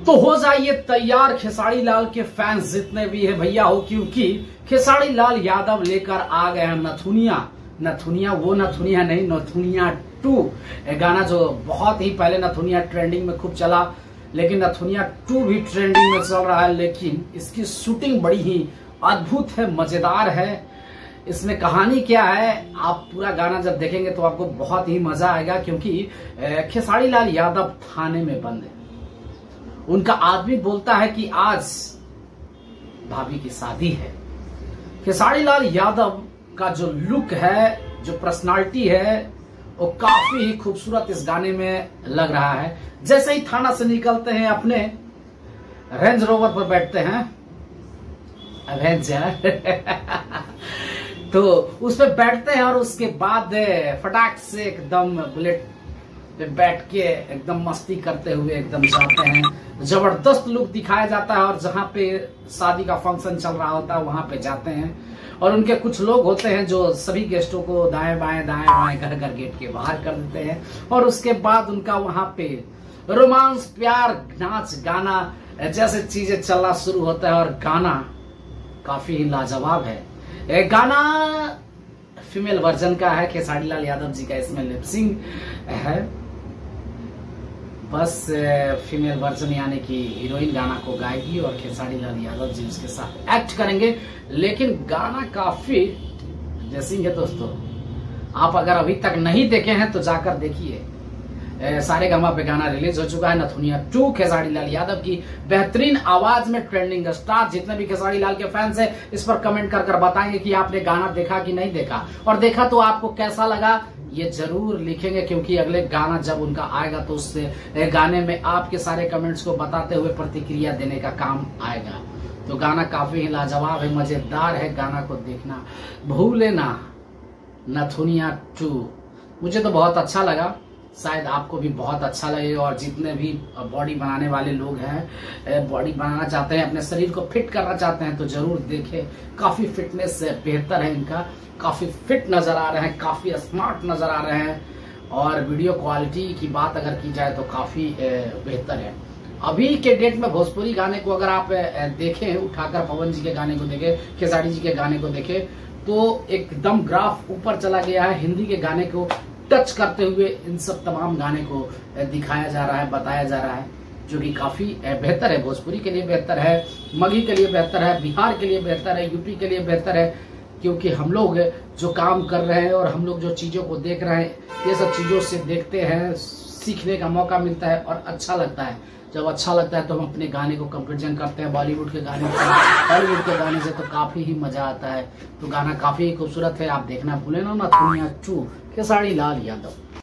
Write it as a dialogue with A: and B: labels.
A: तो हो जाइए तैयार खेसारी लाल के फैंस जितने भी है भैया हो, क्योंकि खेसारी लाल यादव लेकर आ गए हैं नथुनिया। नथुनिया वो नथुनिया नहीं, नथुनिया 2 गाना जो बहुत ही पहले नथुनिया ट्रेंडिंग में खूब चला, लेकिन नथुनिया 2 भी ट्रेंडिंग में चल रहा है। लेकिन इसकी शूटिंग बड़ी ही अद्भुत है, मजेदार है। इसमें कहानी क्या है, आप पूरा गाना जब देखेंगे तो आपको बहुत ही मजा आएगा, क्योंकि खेसारी लाल यादव थाने में बंद है। उनका आदमी बोलता है कि आज भाभी की शादी है। खेसारी लाल यादव का जो लुक है, जो पर्सनालिटी है, वो काफी ही खूबसूरत इस गाने में लग रहा है। जैसे ही थाना से निकलते हैं, अपने रेंज रोवर पर बैठते हैं, एवेंजर तो उस पर बैठते हैं और उसके बाद फटाक से एकदम बुलेट पे बैठ के एकदम मस्ती करते हुए एकदम जाते हैं। जबरदस्त लुक दिखाया जाता है और जहां पे शादी का फंक्शन चल रहा होता है वहां पे जाते हैं। और उनके कुछ लोग होते हैं जो सभी गेस्टों को दाएं बाएं कर गेट के बाहर कर देते हैं। और उसके बाद उनका वहां पे रोमांस, प्यार, नाच गाना जैसे चीजें चलना शुरू होता है। और गाना काफी ही लाजवाब है। गाना फीमेल वर्जन का है, खेसारी लाल यादव जी का इसमें लिपसिंग है। बस फीमेल वर्जन यानी कि हीरोइन गाना को गाएगी और खेसारी लाल यादव जी उसके साथ एक्ट करेंगे। लेकिन गाना काफी ड्रेसिंग है दोस्तों। आप अगर अभी तक नहीं देखे हैं तो जाकर देखिए। सारेगामा पे गाना रिलीज हो चुका है, नथुनिया 2 खेसारी लाल यादव की बेहतरीन आवाज में ट्रेंडिंग स्टार। जितने भी खेसारी लाल के फैंस हैं इस पर कमेंट कर बताएंगे कि आपने गाना देखा कि नहीं देखा, और देखा तो आपको कैसा लगा ये जरूर लिखेंगे, क्योंकि अगले गाना जब उनका आएगा तो उस गाने में आपके सारे कमेंट्स को बताते हुए प्रतिक्रिया देने का काम आएगा। तो गाना काफी ही लाजवाब है, मजेदार है। गाना को देखना भूले ना। नथुनिया 2 मुझे तो बहुत अच्छा लगा, शायद आपको भी बहुत अच्छा लगेगा। और जितने भी बॉडी बनाने वाले लोग हैं, बॉडी बनाना चाहते हैं, अपने शरीर को फिट करना चाहते हैं, तो जरूर देखें। काफी फिटनेस बेहतर है इनका, काफी फिट नजर आ रहे हैं, काफी स्मार्ट नजर आ रहे हैं। और वीडियो क्वालिटी की बात अगर की जाए तो काफी बेहतर है। अभी के डेट में भोजपुरी गाने को अगर आप देखें, उठाकर पवन जी के गाने को देखें, खेसारी जी के गाने को देखें, तो एकदम ग्राफ ऊपर चला गया है। हिंदी के गाने को टच करते हुए इन सब तमाम गाने को दिखाया जा रहा है, बताया जा रहा है, जो कि काफी बेहतर है। भोजपुरी के लिए बेहतर है, मगही के लिए बेहतर है, बिहार के लिए बेहतर है, यूपी के लिए बेहतर है। क्योंकि हम लोग जो काम कर रहे हैं और हम लोग जो चीजों को देख रहे हैं, ये सब चीजों से देखते हैं, सीखने का मौका मिलता है और अच्छा लगता है। जब अच्छा लगता है तो हम अपने गाने को कंपेरिजन करते हैं बॉलीवुड के गाने से, हॉलीवुड के गाने से, तो काफी ही मजा आता है। तो गाना काफी खूबसूरत है, आप देखना भूले ना। नथुनिया 2 खेसारी लाल यादव।